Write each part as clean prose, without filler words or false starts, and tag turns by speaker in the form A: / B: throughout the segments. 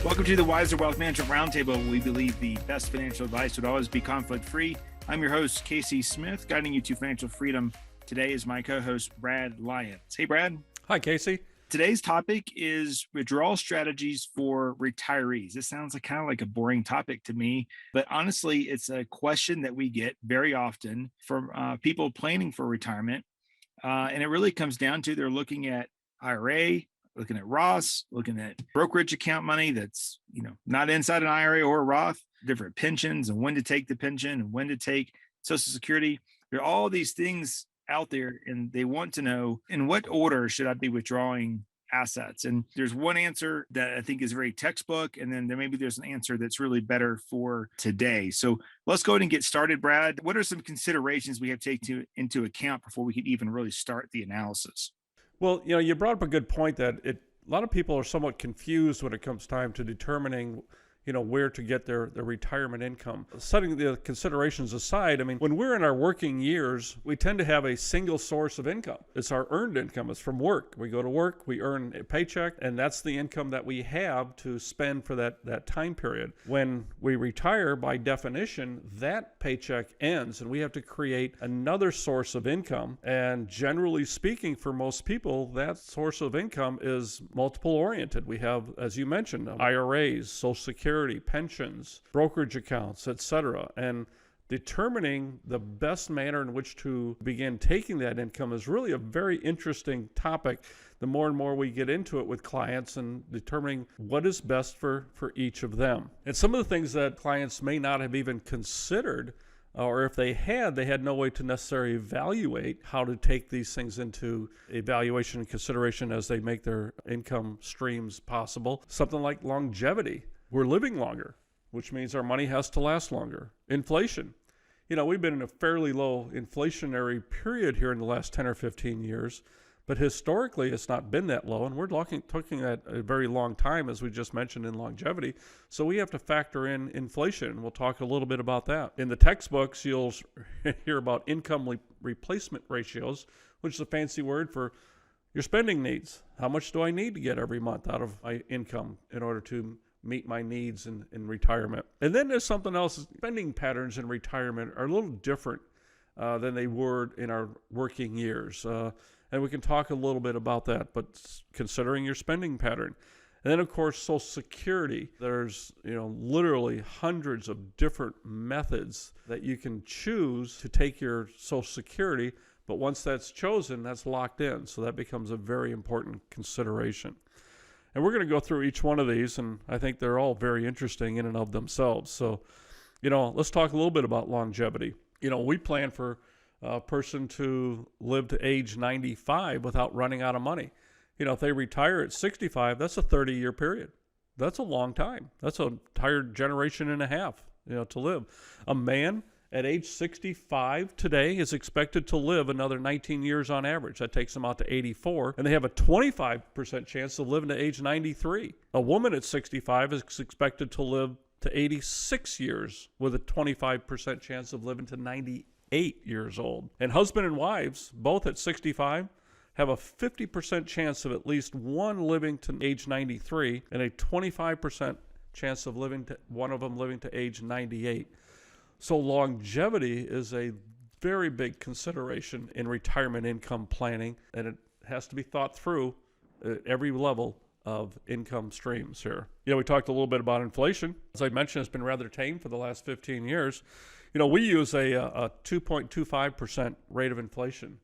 A: Welcome to the Wiser Wealth Management Roundtable. We believe the best financial advice would always be conflict-free. I'm your host, Casey Smith, guiding you to financial freedom. Today is my co-host, Brad Lyons. Hey, Brad.
B: Hi, Casey.
A: Today's topic is withdrawal strategies for retirees. This sounds kind of like a boring topic to me, but honestly, it's a question that we get very often from people planning for retirement. And it really comes down to they're looking at IRA, looking at Roths, looking at brokerage account money that's, not inside an IRA or a Roth, different pensions and when to take the pension and when to take Social Security. There are all these things out there and they want to know in what order should I be withdrawing assets? And there's one answer that I think is very textbook. And then there's an answer that's really better for today. So let's go ahead and get started, Brad. What are some considerations we have to take into account before we could even really start the analysis?
B: Well, you brought up a good point that a lot of people are somewhat confused when it comes time to determining where to get their retirement income. Setting the considerations aside, when we're in our working years, we tend to have a single source of income. It's our earned income. It's from work. We go to work, we earn a paycheck, and that's the income that we have to spend for that time period. When we retire, by definition, that paycheck ends, and we have to create another source of income. And generally speaking, for most people, that source of income is multiple oriented. We have, as you mentioned, IRAs, Social Security, pensions, brokerage accounts, etc. And determining the best manner in which to begin taking that income is really a very interesting topic. The more and more we get into it with clients and determining what is best for each of them. And some of the things that clients may not have even considered, or if they had no way to necessarily evaluate how to take these things into evaluation and consideration as they make their income streams possible. Something like longevity. We're living longer, which means our money has to last longer. Inflation. We've been in a fairly low inflationary period here in the last 10 or 15 years, but historically it's not been that low, and we're talking at a very long time, as we just mentioned, in longevity. So we have to factor in inflation. We'll talk a little bit about that. In the textbooks, you'll hear about income replacement ratios, which is a fancy word for your spending needs. How much do I need to get every month out of my income in order to meet my needs in retirement? And then there's something else. Spending patterns in retirement are a little different than they were in our working years. And we can talk a little bit about that, but considering your spending pattern. And then, of course, Social Security. There's, literally hundreds of different methods that you can choose to take your Social Security. But once that's chosen, that's locked in. So that becomes a very important consideration. And we're going to go through each one of these, and I think they're all very interesting in and of themselves. So, let's talk a little bit about longevity. We plan for a person to live to age 95 without running out of money. If they retire at 65, that's a 30-year period. That's a long time. That's an entire generation and a half, to live. A man at age 65 today is expected to live another 19 years on average. That takes them out to 84, and they have a 25% chance of living to age 93. A woman at 65 is expected to live to 86 years with a 25% chance of living to 98 years old. And husband and wives, both at 65, have a 50% chance of at least one living to age 93 and a 25% chance of one of them living to age 98. So longevity is a very big consideration in retirement income planning, and it has to be thought through at every level of income streams here. We talked a little bit about inflation. As I mentioned, it's been rather tame for the last 15 years. We use a 2.25% rate of inflation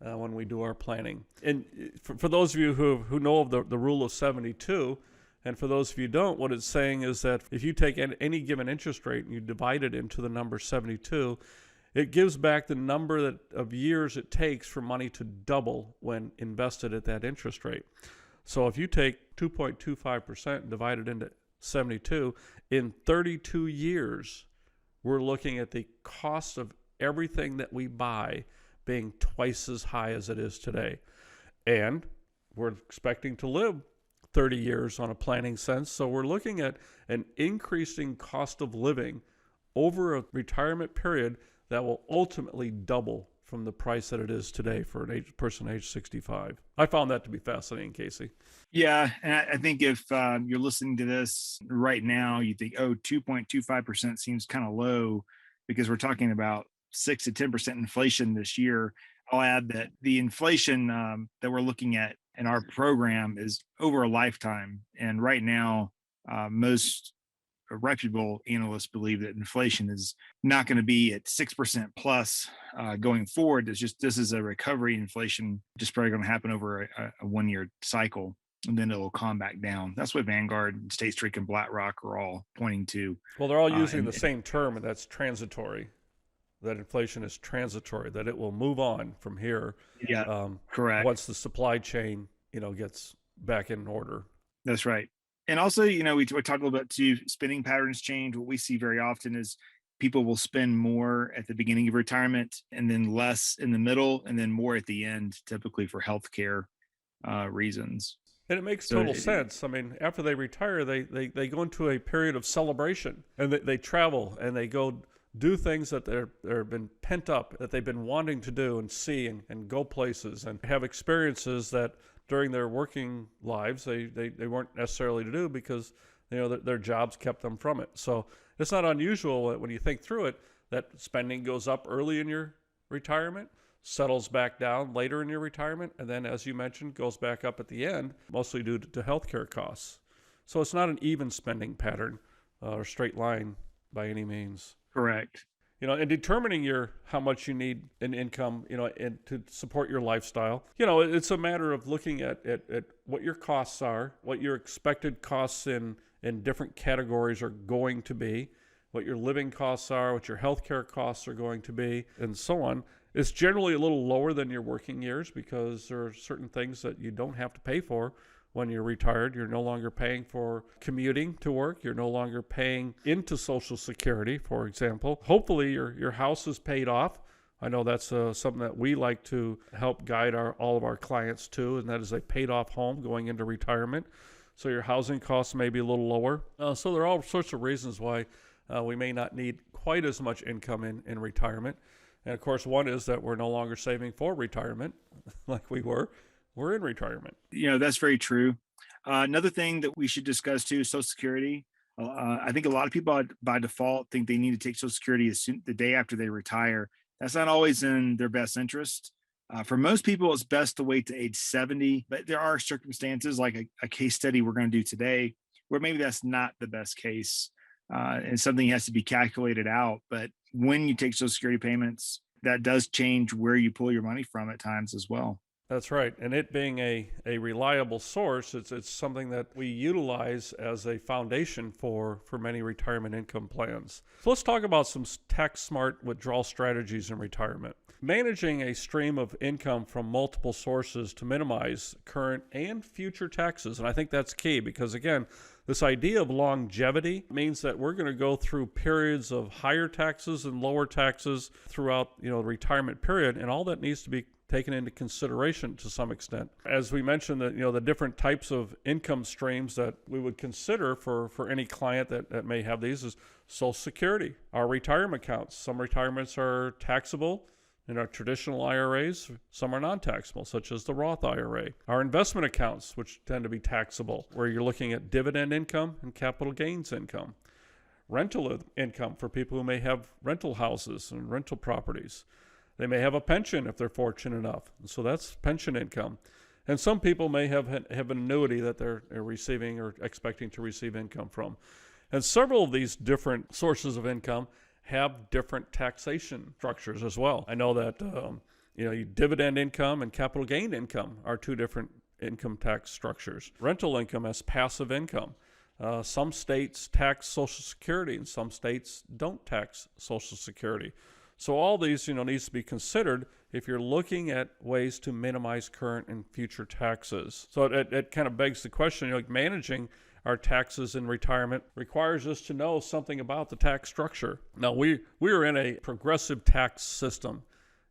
B: when we do our planning. And for those of you who know of the rule of 72, and for those of you who don't, what it's saying is that if you take any given interest rate and you divide it into the number 72, it gives back the number of years it takes for money to double when invested at that interest rate. So if you take 2.25% and divide it into 72, in 32 years, we're looking at the cost of everything that we buy being twice as high as it is today. And we're expecting to live 30 years on a planning sense. So we're looking at an increasing cost of living over a retirement period that will ultimately double from the price that it is today for a person age 65. I found that to be fascinating, Casey.
A: Yeah, and I think if you're listening to this right now, you think, oh, 2.25% seems kind of low because we're talking about 6 to 10% inflation this year. I'll add that the inflation that we're looking at in our program is over a lifetime. And right now, most reputable analysts believe that inflation is not going to be at 6% plus going forward. It's just, this is a recovery inflation, just probably going to happen over a 1-year cycle, and then it'll calm back down. That's what Vanguard, State Street, and BlackRock are all pointing to.
B: Well, they're all using the same term, and that's transitory. That inflation is transitory, that it will move on from here.
A: Yeah, correct.
B: Once the supply chain, gets back in order.
A: That's right. And also, we talked a little bit too, spending patterns change. What we see very often is people will spend more at the beginning of retirement and then less in the middle and then more at the end, typically for healthcare reasons.
B: And it makes total sense. I mean, after they retire, they go into a period of celebration, and they travel and they go do things that they've been pent up, that they've been wanting to do and see and go places and have experiences that during their working lives they weren't necessarily to do because their jobs kept them from it. So it's not unusual when you think through it that spending goes up early in your retirement, settles back down later in your retirement, and then, as you mentioned, goes back up at the end, mostly due to healthcare costs. So it's not an even spending pattern or straight line by any means.
A: Correct.
B: In determining how much you need in income, and to support your lifestyle, it's a matter of looking at what your costs are, what your expected costs in different categories are going to be, what your living costs are, what your healthcare costs are going to be, and so on. It's generally a little lower than your working years because there are certain things that you don't have to pay for when you're retired. You're no longer paying for commuting to work. You're no longer paying into Social Security, for example. Hopefully your house is paid off. I know that's something that we like to help guide all of our clients to, and that is a paid off home going into retirement. So your housing costs may be a little lower. So there are all sorts of reasons why we may not need quite as much income in retirement. And of course, one is that we're no longer saving for retirement like we were. We're in retirement.
A: That's very true. Another thing that we should discuss too is Social Security. I think a lot of people by default think they need to take Social Security the day after they retire. That's not always in their best interest. For most people, it's best to wait to age 70, but there are circumstances like a case study we're going to do today where maybe that's not the best case and something has to be calculated out. But when you take Social Security payments, that does change where you pull your money from at times as well.
B: That's right. And it being a reliable source, it's something that we utilize as a foundation for many retirement income plans. So let's talk about some tax-smart withdrawal strategies in retirement. Managing a stream of income from multiple sources to minimize current and future taxes. And I think that's key because, again, this idea of longevity means that we're going to go through periods of higher taxes and lower taxes throughout the retirement period, and all that needs to be taken into consideration to some extent. As we mentioned, that the different types of income streams that we would consider for any client that may have these is Social Security, our retirement accounts. Some retirements are taxable in our traditional IRAs, some are non-taxable, such as the Roth IRA. Our investment accounts, which tend to be taxable, where you're looking at dividend income and capital gains income. Rental income for people who may have rental houses and rental properties. They may have a pension if they're fortunate enough. So that's pension income. And some people may have an annuity that they're receiving or expecting to receive income from. And several of these different sources of income have different taxation structures as well. I know that dividend income and capital gain income are two different income tax structures. Rental income as passive income. Some states tax Social Security and some states don't tax Social Security. So all these, needs to be considered if you're looking at ways to minimize current and future taxes. So it kind of begs the question, managing our taxes in retirement requires us to know something about the tax structure. Now, we are in a progressive tax system,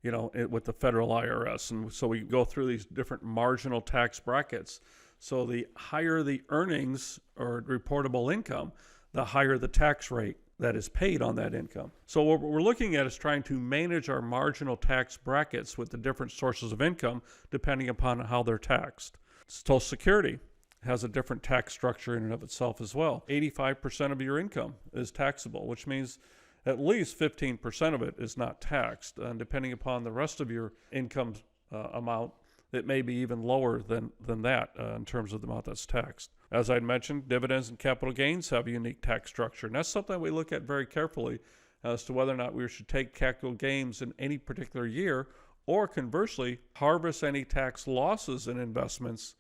B: with the federal IRS. And so we go through these different marginal tax brackets. So the higher the earnings or reportable income, the higher the tax rate that is paid on that income. So what we're looking at is trying to manage our marginal tax brackets with the different sources of income depending upon how they're taxed. Social Security has a different tax structure in and of itself as well. 85% of your income is taxable, which means at least 15% of it is not taxed. And depending upon the rest of your income amount, it may be even lower than that in terms of the amount that's taxed. As I mentioned, dividends and capital gains have a unique tax structure, and that's something we look at very carefully as to whether or not we should take capital gains in any particular year, or conversely, harvest any tax losses in investments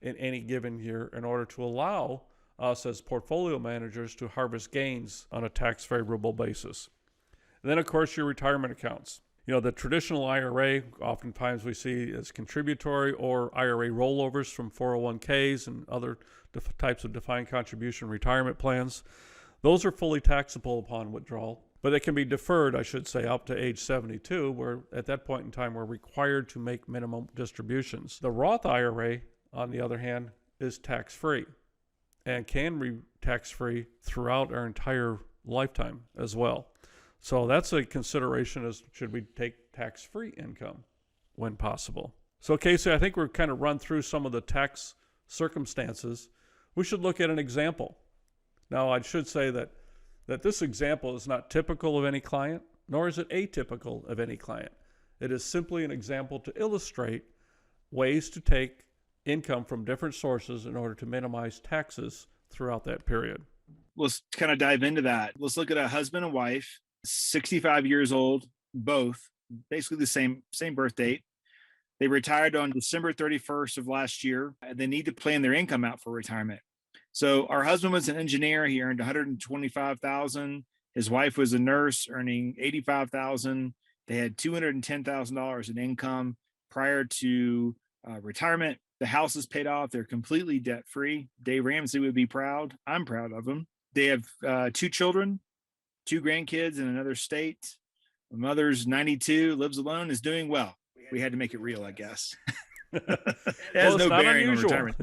B: in any given year in order to allow us as portfolio managers to harvest gains on a tax favorable basis. And then, of course, your retirement accounts. The traditional IRA, oftentimes we see as contributory, or IRA rollovers from 401ks and other types of defined contribution retirement plans. Those are fully taxable upon withdrawal, but they can be deferred, I should say, up to age 72, where at that point in time we're required to make minimum distributions. The Roth IRA, on the other hand, is tax-free and can be tax-free throughout our entire lifetime as well. So that's a consideration, as should we take tax-free income when possible. So Casey, I think we've kind of run through some of the tax circumstances. We should look at an example. Now, I should say that this example is not typical of any client, nor is it atypical of any client. It is simply an example to illustrate ways to take income from different sources in order to minimize taxes throughout that period.
A: Let's kind of dive into that. Let's look at a husband and wife, 65 years old, both basically the same birth date. They retired on December 31st of last year, and they need to plan their income out for retirement. So our husband was an engineer. He earned $125,000. His wife was a nurse, earning $85,000. They had $210,000 in income prior to retirement. The house is paid off. They're completely debt-free. Dave Ramsey would be proud. I'm proud of them. They have 2 children, 2 grandkids in another state. My mother's 92, lives alone, is doing well. We had to make it real, I guess. It has no bearing on retirement.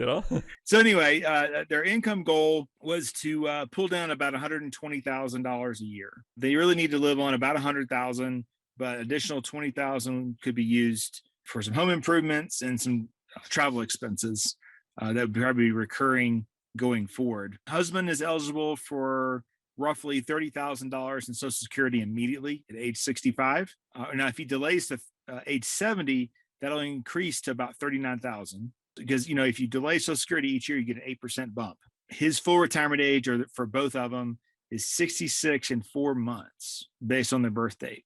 A: So anyway, their income goal was to pull down about $120,000 a year. They really need to live on about $100,000, but additional $20,000 could be used for some home improvements and some travel expenses that would probably be recurring going forward. Husband is eligible for roughly $30,000 in Social Security immediately at age 65. Now, if he delays to age 70, that'll increase to about $39,000 because, if you delay Social Security each year, you get an 8% bump. His full retirement age, or for both of them, is 66 and 4 months based on their birth date.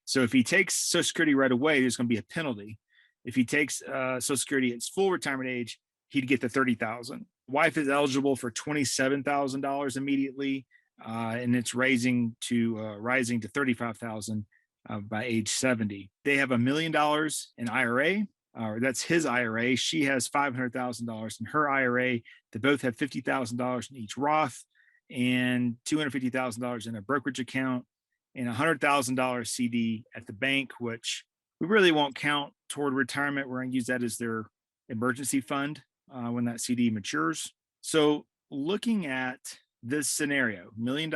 A: So if he takes Social Security right away, there's going to be a penalty. If he takes Social Security at its full retirement age, he'd get the $30,000. Wife is eligible for $27,000 immediately, and it's rising to $35,000 by age 70. They have $1 million in IRA, or that's his IRA. She has $500,000 in her IRA. They both have $50,000 in each Roth and $250,000 in a brokerage account and a $100,000 CD at the bank, which we really won't count toward retirement. We're going to use that as their emergency fund when that CD matures. So looking at this scenario, $1 million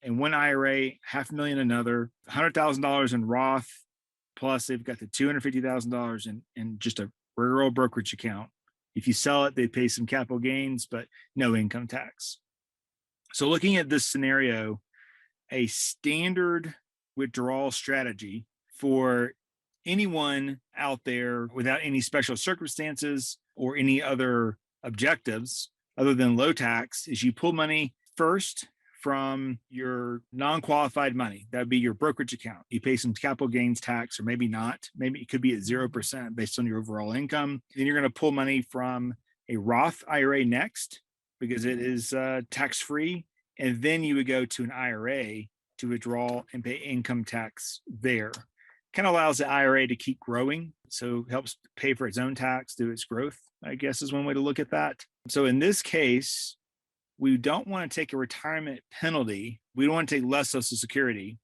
A: in one IRA, $500,000 in another, $100,000 in Roth, plus they've got the $250,000 in just a rural brokerage account. If you sell it, they pay some capital gains, but no income tax. So looking at this scenario, a standard withdrawal strategy for anyone out there without any special circumstances or any other objectives other than low tax is you pull money first from your non-qualified money. That would be your brokerage account. You pay some capital gains tax, or maybe not. Maybe it could be at 0% based on your overall income. Then you're going to pull money from a Roth IRA next because it is tax-free. And then you would go to an IRA to withdraw and pay income tax there. Kind of allows the IRA to keep growing. So helps pay for its own tax through its growth, I guess is one way to look at that. So in this case, we don't want to take a retirement penalty. We don't want to take less Social Security.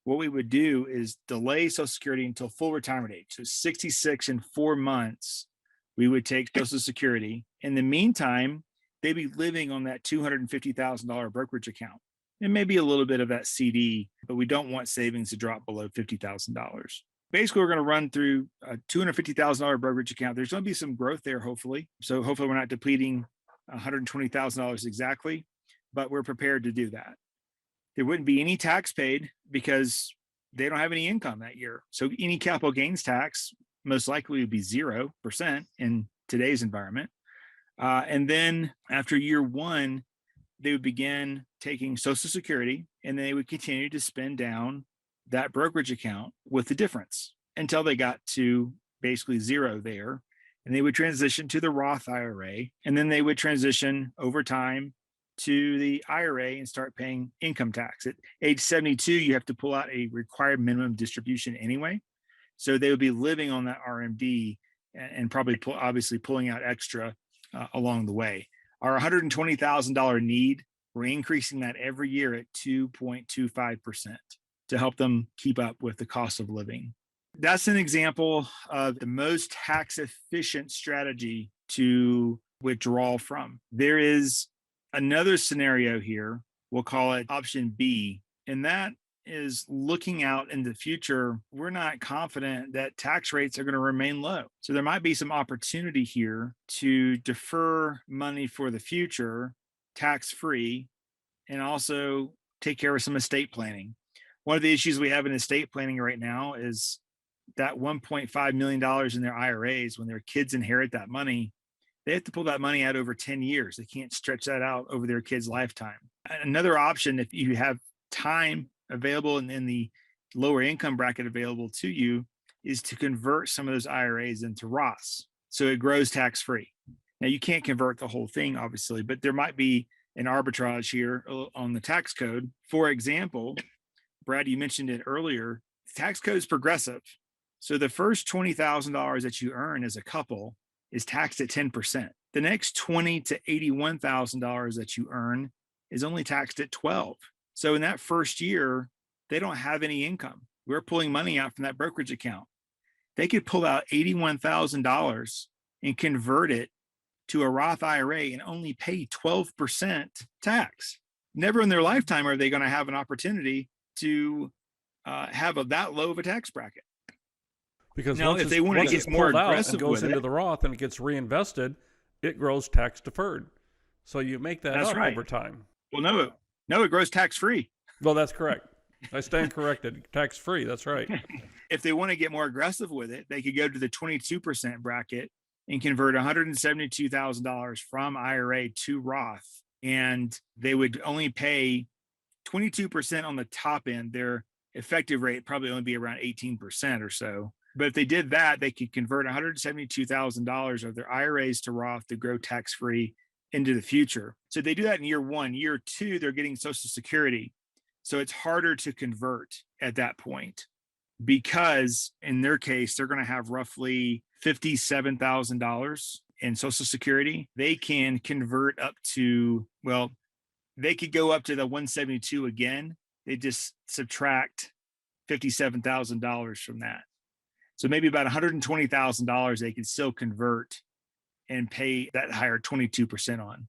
A: What we would do is delay Social Security until full retirement age. So 66 and 4 months, we would take Social Security. In the meantime, they'd be living on that $250,000 brokerage account. and maybe a little bit of that CD, but we don't want savings to drop below $50,000. Basically, we're going to run through a $250,000 brokerage account. There's going to be some growth there, hopefully. So hopefully we're not depleting $120,000 exactly, but we're prepared to do that. There wouldn't be any tax paid because they don't have any income that year. So any capital gains tax most likely would be 0% in today's environment. And then after year one, they would begin taking Social Security, and they would continue to spend down that brokerage account with the difference until they got to basically 0 there. And they would transition to the Roth IRA, and then they would transition over time to the IRA and start paying income tax. At age 72, you have to pull out a required minimum distribution anyway. So they would be living on that RMD and probably obviously pulling out extra along the way. Our $120,000 need, we're increasing that every year at 2.25% to help them keep up with the cost of living. That's an example of the most tax efficient strategy to withdraw from. There is another scenario here, we'll call it option B, and that is looking out in the future. We're not confident that tax rates are going to remain low. So there might be some opportunity here to defer money for the future, tax-free, and also take care of some estate planning. One of the issues we have in estate planning right now is that $1.5 million in their IRAs, when their kids inherit that money, they have to pull that money out over 10 years. They can't stretch that out over their kid's lifetime. Another option, if you have time available and in the lower income bracket available to you, is to convert some of those IRAs into Roths. So it grows tax-free. Now you can't convert the whole thing, obviously, but there might be an arbitrage here on the tax code. For example, Brad, you mentioned it earlier, the tax code is progressive. So the first $20,000 that you earn as a couple is taxed at 10%. The next $20,000 to $81,000 that you earn is only taxed at 12%. So in that first year, they don't have any income. We're pulling money out from that brokerage account. They could pull out $81,000 and convert it to a Roth IRA and only pay 12% tax. Never in their lifetime are they going to have an opportunity to have that low of a tax bracket.
B: Because
A: now, if they want to get more aggressive,
B: and goes into the Roth and it gets reinvested, it grows tax deferred. So you make that up over time.
A: Well, no, it grows tax free.
B: Well, that's correct. I stand corrected. Tax free. That's right.
A: If they want to get more aggressive with it, they could go to the 22% bracket and convert $172,000 from IRA to Roth, and they would only pay 22% on the top end. Their effective rate probably only be around 18% or so. But if they did that, they could convert $172,000 of their IRAs to Roth to grow tax-free into the future. So they do that in year one. Year two, they're getting Social Security. So it's harder to convert at that point because in their case, they're going to have roughly $57,000 in Social Security. They can convert up to, well, they could go up to the 172 again. They just subtract $57,000 from that. So maybe about $120,000 they can still convert and pay that higher 22% on.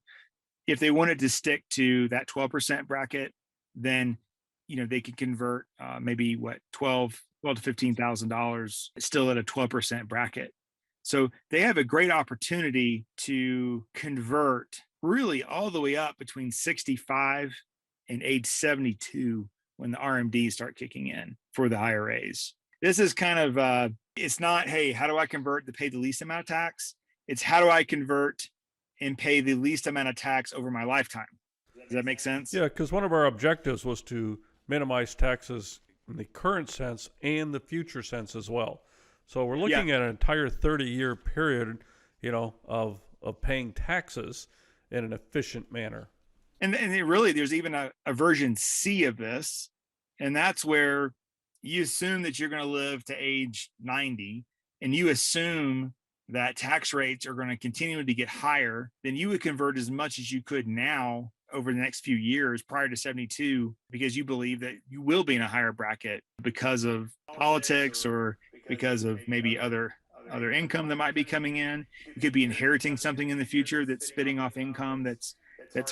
A: If they wanted to stick to that 12% bracket, then they could convert maybe $12,000 to $15,000 still at a 12% bracket. So they have a great opportunity to convert really all the way up between 65 and age 72 when the RMDs start kicking in for the IRAs. This is kind of, it's not, hey, how do I convert to pay the least amount of tax? It's how do I convert and pay the least amount of tax over my lifetime? Does that make sense?
B: Yeah, because one of our objectives was to minimize taxes in the current sense and the future sense as well. So we're looking at an entire 30-year period, of paying taxes in an efficient manner.
A: And really, there's even a version C of this, and that's where you assume that you're going to live to age 90, and you assume that tax rates are going to continue to get higher, then you would convert as much as you could now over the next few years prior to 72, because you believe that you will be in a higher bracket because of politics or because of maybe other income that might be coming in. You could be inheriting something in the future that's spitting off income that's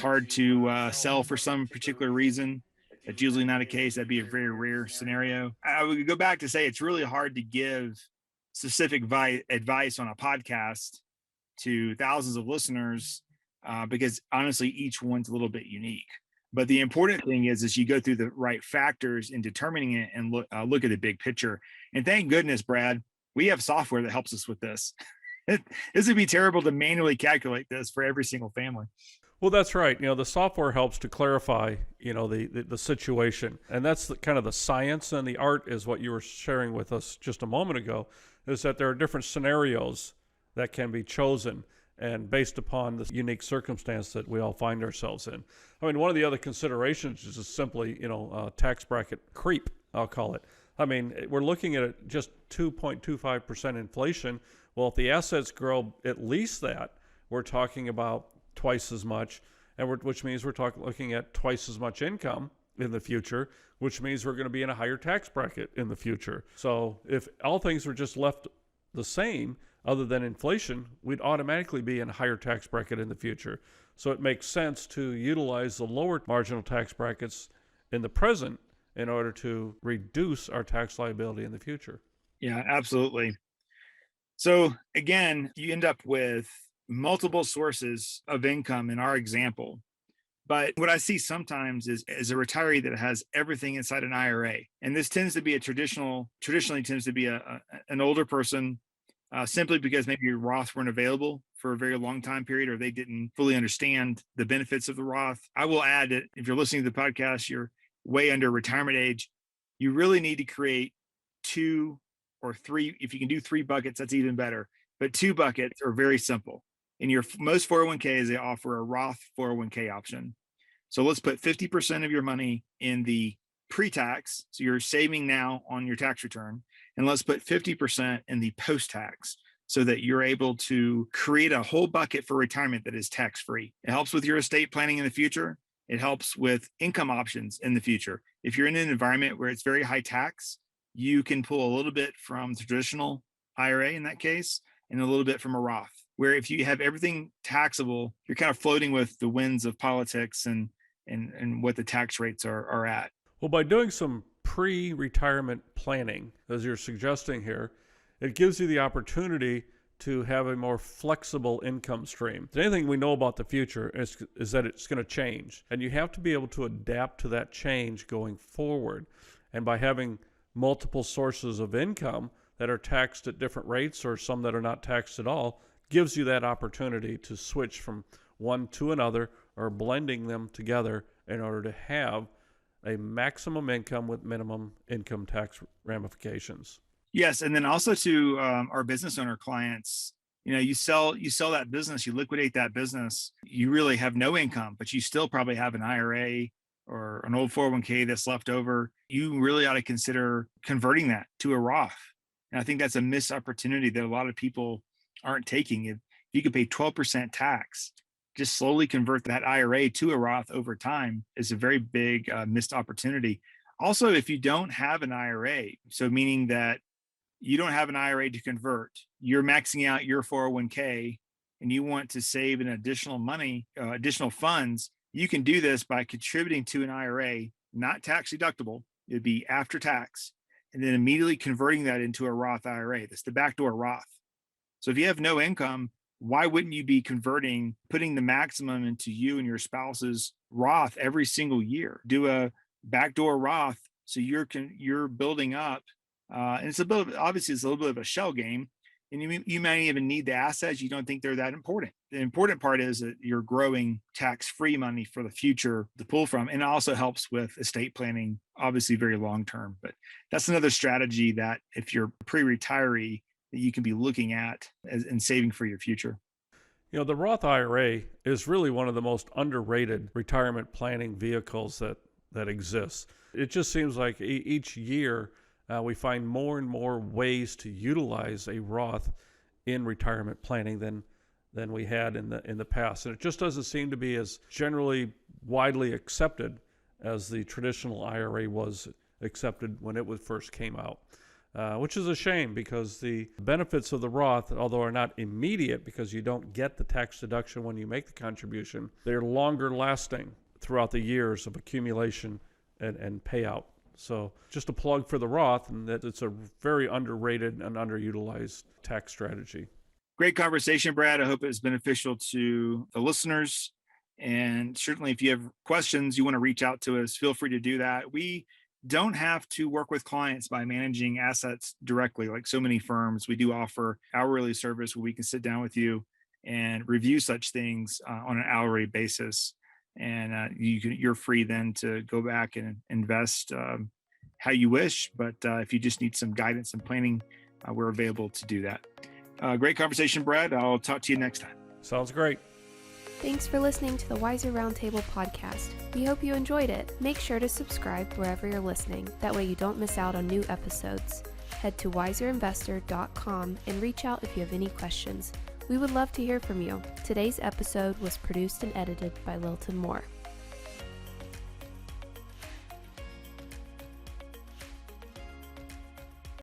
A: hard to sell for some particular reason. That's usually not a case. That'd be a very rare scenario. I would go back to say it's really hard to give specific advice on a podcast to thousands of listeners because honestly, each one's a little bit unique. But the important thing is you go through the right factors in determining it and look at the big picture. And thank goodness, Brad, we have software that helps us with this. This would be terrible to manually calculate this for every single family.
B: Well, that's right. The software helps to clarify, the situation. And that's kind of the science, and the art is what you were sharing with us just a moment ago, is that there are different scenarios that can be chosen and based upon the unique circumstance that we all find ourselves in. I mean, one of the other considerations is just simply, tax bracket creep, I'll call it. I mean, we're looking at just 2.25% inflation. Well, if the assets grow at least that, we're talking about twice as much, which means we're looking at twice as much income in the future, which means we're going to be in a higher tax bracket in the future. So if all things were just left the same, other than inflation, we'd automatically be in a higher tax bracket in the future. So it makes sense to utilize the lower marginal tax brackets in the present in order to reduce our tax liability in the future.
A: Yeah, absolutely. So again, you end up with multiple sources of income in our example. But what I see sometimes is a retiree that has everything inside an IRA. And this tends to be traditionally tends to be an older person, simply because maybe your Roth weren't available for a very long time period, or they didn't fully understand the benefits of the Roth. I will add that if you're listening to the podcast, you're way under retirement age, you really need to create 2 or 3. If you can do 3 buckets, that's even better. But 2 buckets are very simple. In your most 401ks, they offer a Roth 401k option. So let's put 50% of your money in the pre-tax. So you're saving now on your tax return. And let's put 50% in the post-tax so that you're able to create a whole bucket for retirement that is tax-free. It helps with your estate planning in the future. It helps with income options in the future. If you're in an environment where it's very high tax, you can pull a little bit from the traditional IRA in that case, and a little bit from a Roth, where if you have everything taxable, you're kind of floating with the winds of politics and what the tax rates are at.
B: Well, by doing some pre-retirement planning, as you're suggesting here, it gives you the opportunity to have a more flexible income stream. Anything we know about the future is that it's going to change, and you have to be able to adapt to that change going forward. And by having multiple sources of income that are taxed at different rates or some that are not taxed at all, gives you that opportunity to switch from one to another or blending them together in order to have a maximum income with minimum income tax ramifications.
A: Yes, and then also to our business owner clients, you sell that business, you liquidate that business, you really have no income, but you still probably have an IRA or an old 401k that's left over. You really ought to consider converting that to a Roth. And I think that's a missed opportunity that a lot of people aren't taking. If you could pay 12% tax, just slowly convert that IRA to a Roth over time is a very big missed opportunity. Also, if you don't have an IRA, so meaning that you don't have an IRA to convert, you're maxing out your 401k and you want to save an additional money, additional funds, you can do this by contributing to an IRA, not tax deductible. It'd be after tax, and then immediately converting that into a Roth IRA. That's the backdoor Roth. So if you have no income, why wouldn't you be putting the maximum into you and your spouse's Roth every single year? Do a backdoor Roth so you're building up, and it's obviously it's a little bit of a shell game, and you might even need the assets. You don't think they're that important. The important part is that you're growing tax-free money for the future to pull from, and it also helps with estate planning, obviously very long-term. But that's another strategy that if you're pre-retiree, that you can be looking at and saving for your future.
B: The Roth IRA is really one of the most underrated retirement planning vehicles that exists. It just seems like each year we find more and more ways to utilize a Roth in retirement planning than we had in the past. And it just doesn't seem to be as generally widely accepted as the traditional IRA was accepted when it first came out. Which is a shame because the benefits of the Roth, although are not immediate because you don't get the tax deduction when you make the contribution, they're longer lasting throughout the years of accumulation and payout. So just a plug for the Roth, and that it's a very underrated and underutilized tax strategy.
A: Great conversation, Brad. I hope it was beneficial to the listeners. And certainly if you have questions, you want to reach out to us, feel free to do that. We don't have to work with clients by managing assets directly like so many firms. We do offer hourly service where we can sit down with you and review such things on an hourly basis. And you're free then to go back and invest how you wish. But if you just need some guidance and planning, we're available to do that. Great conversation, Brad. I'll talk to you next time.
B: Sounds great.
C: Thanks for listening to the Wiser Roundtable Podcast. We hope you enjoyed it. Make sure to subscribe wherever you're listening. That way you don't miss out on new episodes. Head to wiserinvestor.com and reach out if you have any questions. We would love to hear from you. Today's episode was produced and edited by Lilton Moore.